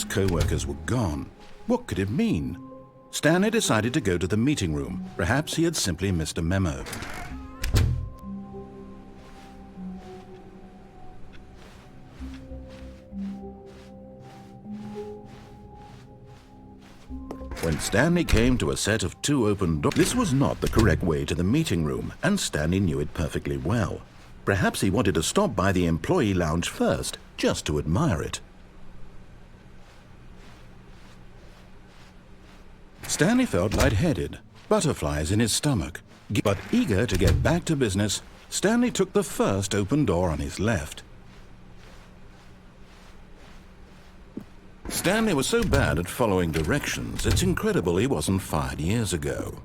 its co-workers were gone. What could it mean? Stanley decided to go to the meeting room. Perhaps he had simply missed a memo. When Stanley came to a set of 2 open doors, this was not the correct way to the meeting room, and Stanley knew it perfectly well. Perhaps he wanted to stop by the employee lounge first, just to admire it. Stanley felt lightheaded, butterflies in his stomach. But eager to get back to business, Stanley took the first open door on his left. Stanley was so bad at following directions, it's incredible he wasn't fired years ago.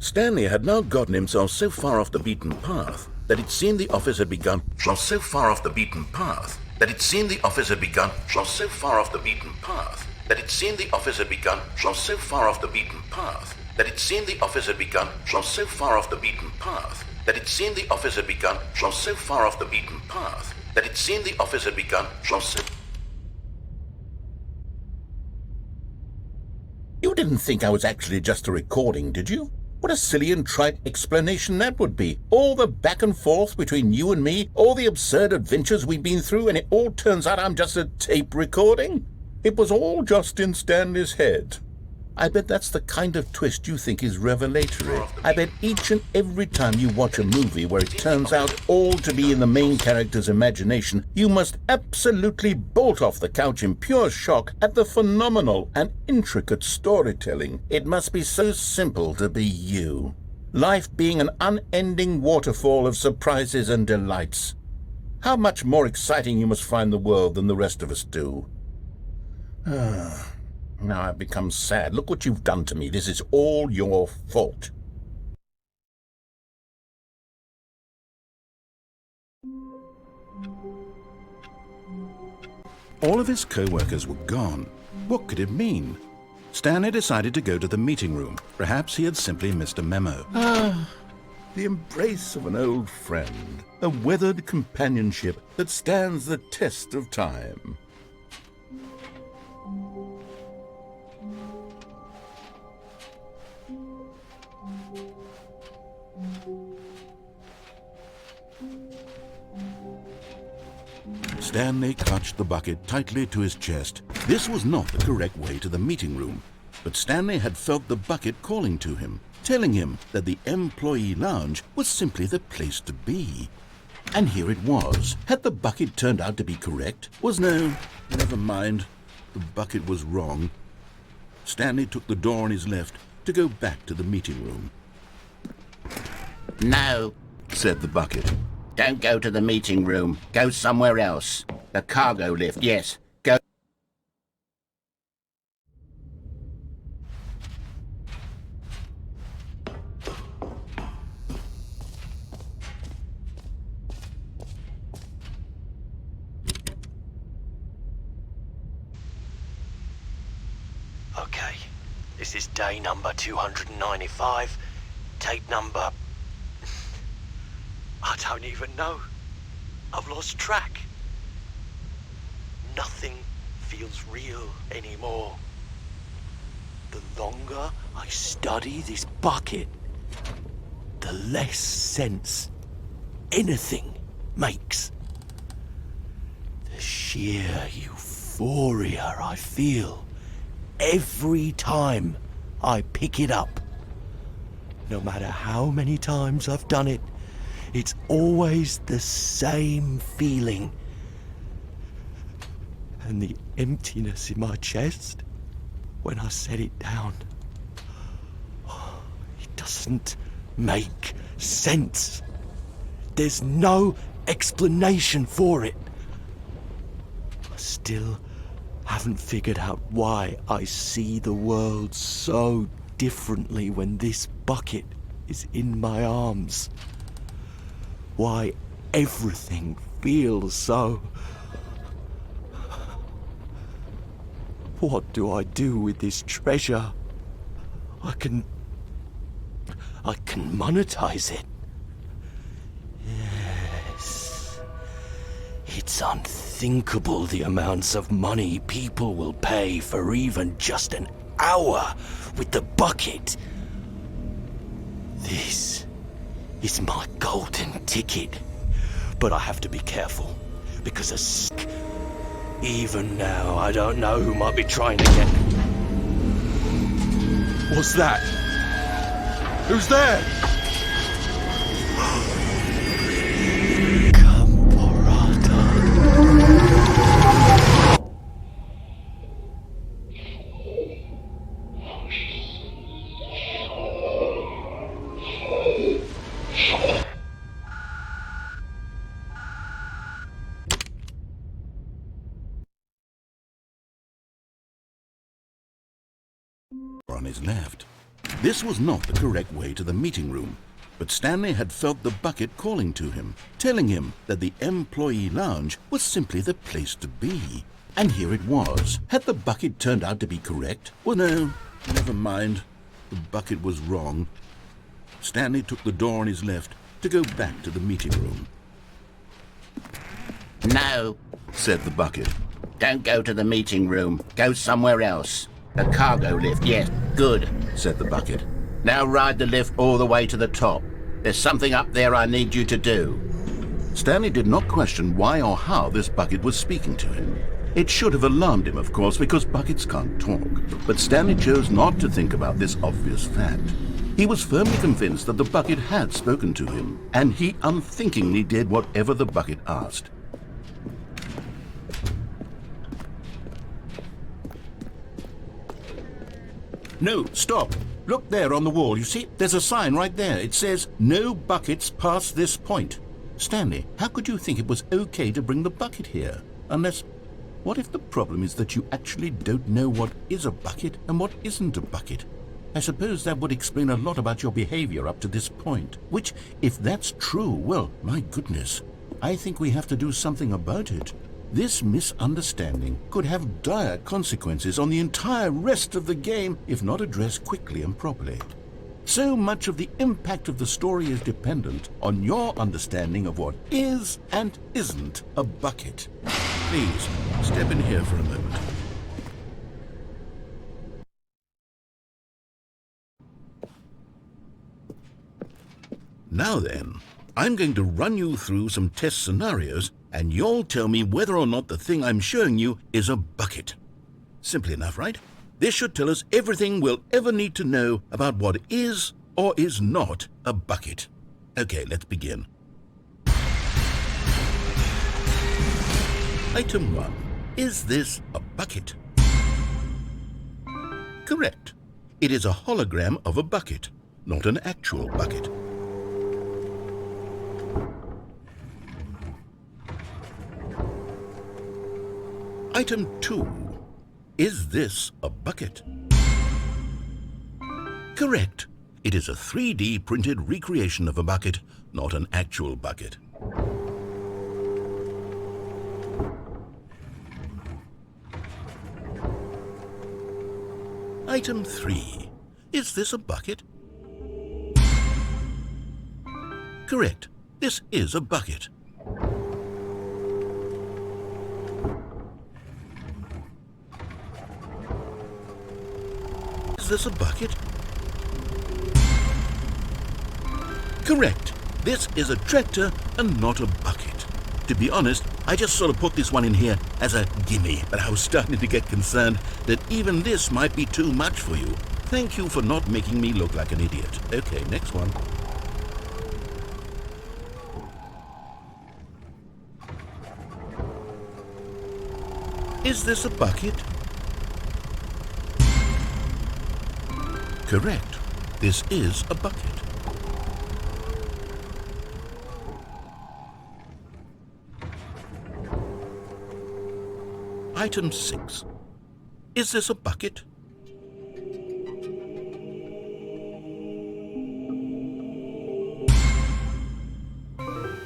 Stanley had now gotten himself so far off the beaten path that it seemed the office had begun. So far off the beaten path that it seemed the office had begun. So far off the beaten path that it seemed the office had begun. So far off the beaten path that it seemed the office had begun. So far off the beaten path that it seemed the office had begun. So far off the beaten path that it seemed the office had begun. You didn't think I was actually just a recording, did you? What a silly and trite explanation that would be. All the back and forth between you and me, all the absurd adventures we've been through, and it all turns out I'm just a tape recording? It was all just in Stanley's head. I bet that's the kind of twist you think is revelatory. I bet each and every time you watch a movie where it turns out all to be in the main character's imagination, you must absolutely bolt off the couch in pure shock at the phenomenal and intricate storytelling. It must be so simple to be you. Life being an unending waterfall of surprises and delights. How much more exciting you must find the world than the rest of us do. Now I've become sad. Look what you've done to me. This is all your fault. All of his co-workers were gone. What could it mean? Stanley decided to go to the meeting room. Perhaps he had simply missed a memo. The embrace of an old friend. A weathered companionship that stands the test of time. Stanley clutched the bucket tightly to his chest. This was not the correct way to the meeting room, but Stanley had felt the bucket calling to him, telling him that the employee lounge was simply the place to be. And here it was. Had the bucket turned out to be correct? Never mind. The bucket was wrong. Stanley took the door on his left to go back to the meeting room. No, said the bucket. don't go to the meeting room. Go somewhere else. The cargo lift, yes. Go. Okay, this is day number 295, tape number... I don't even know. I've lost track. Nothing feels real anymore. The longer I study this bucket, the less sense anything makes. The sheer euphoria I feel every time I pick it up. No matter how many times I've done it, it's always the same feeling. And the emptiness in my chest when I set it down. It doesn't make sense. There's no explanation for it. I still haven't figured out why I see the world so differently when this bucket is in my arms. Why everything feels so... What do I do with this treasure? I can I can monetize it. Yes. It's unthinkable the amounts of money people will pay for even just an hour with the bucket. This is my golden ticket. But I have to be careful, because even now I don't know who might be trying to get... What's that? Who's there? Camarada. On his left. This was not the correct way to the meeting room, but Stanley had felt the bucket calling to him, telling him that the employee lounge was simply the place to be. And here it was. Had the bucket turned out to be correct? Well, no, never mind. The bucket was wrong. Stanley took the door on his left to go back to the meeting room. No, Said the bucket. don't go to the meeting room. Go somewhere else. The cargo lift, yes, good. Said the bucket. Now ride the lift all the way to the top. There's something up there I need you to do. Stanley did not question why or how this bucket was speaking to him. It should have alarmed him, of course, because buckets can't talk. But Stanley chose not to think about this obvious fact. He was firmly convinced that the bucket had spoken to him, and he unthinkingly did whatever the bucket asked. No, stop. Look there on the wall. You see, there's a sign right there. It says, "No buckets past this point." Stanley, how could you think it was okay to bring the bucket here? Unless, what if the problem is that you actually don't know what is a bucket and what isn't a bucket? I suppose that would explain a lot about your behavior up to this point. Which, if that's true, well, my goodness, I think we have to do something about it. This misunderstanding could have dire consequences on the entire rest of the game if not addressed quickly and properly. So much of the impact of the story is dependent on your understanding of what is and isn't a bucket. Please, step in here for a moment. Now then, I'm going to run you through some test scenarios, and you'll tell me whether or not the thing I'm showing you is a bucket. Simple enough, right? This should tell us everything we'll ever need to know about what is or is not a bucket. Okay, let's begin. Item 1. Is this a bucket? Correct. It is a hologram of a bucket, not an actual bucket. Item 2. Is this a bucket? Correct. It is a 3D printed recreation of a bucket, not an actual bucket. Item 3. Is this a bucket? Correct. This is a bucket. Is this a bucket? Correct. This is a tractor and not a bucket. To be honest, I just sort of put this one in here as a gimme, but I was starting to get concerned that even this might be too much for you. Thank you for not making me look like an idiot. Okay, next one. Is this a bucket? Correct. This is a bucket. Item 6. Is this a bucket?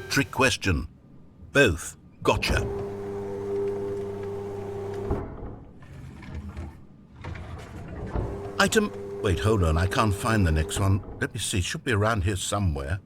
Trick question. Both. Gotcha. Item Wait, hold on. I can't find the next one. Let me see. It should be around here somewhere.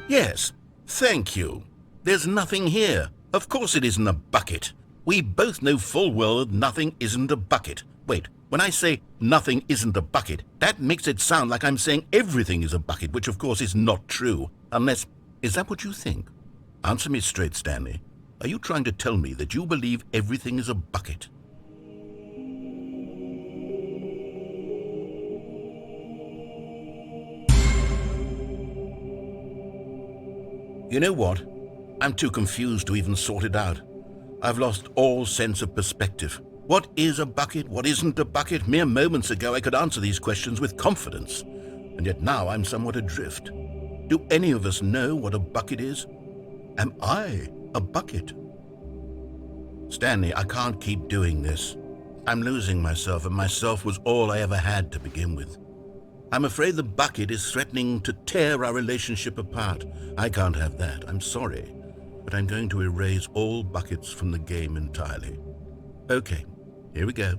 Yes, thank you. There's nothing here. Of course it isn't a bucket. We both know full well that nothing isn't a bucket. Wait, when I say nothing isn't a bucket, that makes it sound like I'm saying everything is a bucket, which of course is not true. Unless, is that what you think? Answer me straight, Stanley. Are you trying to tell me that you believe everything is a bucket? You know what? I'm too confused to even sort it out. I've lost all sense of perspective. What is a bucket? What isn't a bucket? Mere moments ago I could answer these questions with confidence, and yet now I'm somewhat adrift. Do any of us know what a bucket is? Am I a bucket? Stanley, I can't keep doing this. I'm losing myself, and myself was all I ever had to begin with. I'm afraid the bucket is threatening to tear our relationship apart. I can't have that. I'm sorry, but I'm going to erase all buckets from the game entirely. Okay, here we go.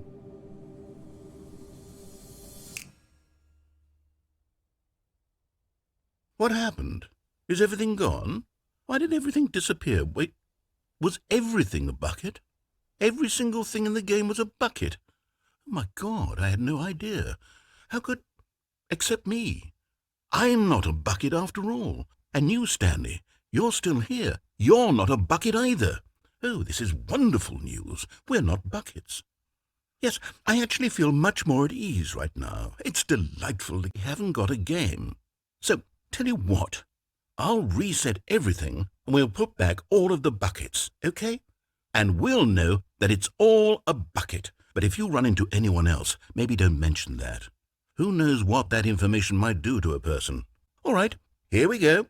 What happened? Is everything gone? Why did everything disappear? Wait, was everything a bucket? Every single thing in the game was a bucket. Oh my God, I had no idea. How could... Except me. I'm not a bucket after all. And you, Stanley, you're still here. You're not a bucket either. Oh, this is wonderful news. We're not buckets. Yes, I actually feel much more at ease right now. It's delightful that we haven't got a game. So, tell you what, I'll reset everything and we'll put back all of the buckets, okay? And we'll know that it's all a bucket. But if you run into anyone else, maybe don't mention that. Who knows what that information might do to a person? All right, here we go.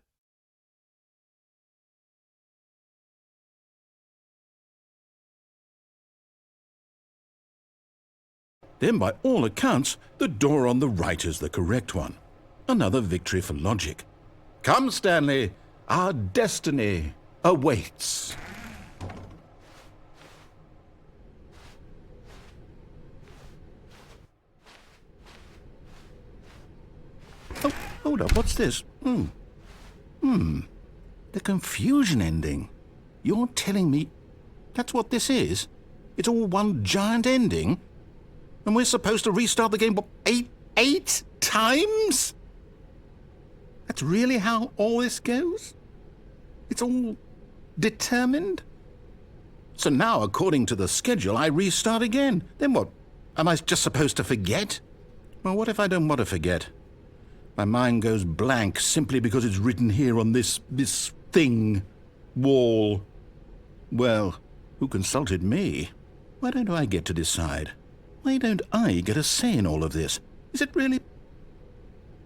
Then, by all accounts, the door on the right is the correct one. Another victory for logic. Come, Stanley, our destiny awaits. Oh, hold up, what's this? The confusion ending. You're telling me that's what this is? It's all one giant ending? And we're supposed to restart the game, what, eight times? That's really how all this goes? It's all determined? So now, according to the schedule, I restart again. Then what? Am I just supposed to forget? Well, what if I don't want to forget? My mind goes blank simply because it's written here on this thing, wall. Well, who consulted me? Why don't I get to decide? Why don't I get a say in all of this? Is it really?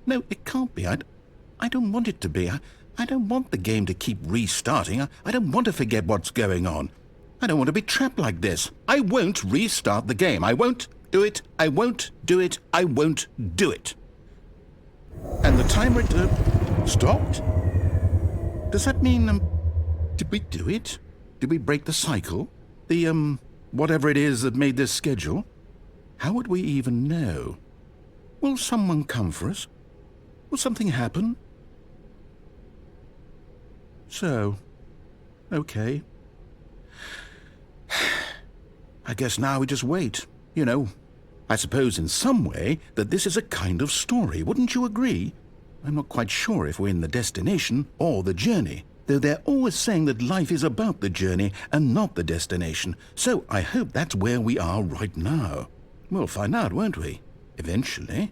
No, it can't be. I don't want it to be. I don't want the game to keep restarting. I don't want to forget what's going on. I don't want to be trapped like this. I won't restart the game. I won't do it. I won't do it. I won't do it. And the timer stopped? Does that mean, did we do it? Did we break the cycle? The, whatever it is that made this schedule? How would we even know? Will someone come for us? Will something happen? So, okay. I guess now we just wait, you know. I suppose in some way that this is a kind of story, wouldn't you agree? I'm not quite sure if we're in the destination or the journey, though they're always saying that life is about the journey and not the destination, so I hope that's where we are right now. We'll find out, won't we? Eventually.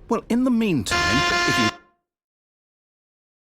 Well, in the meantime, if you...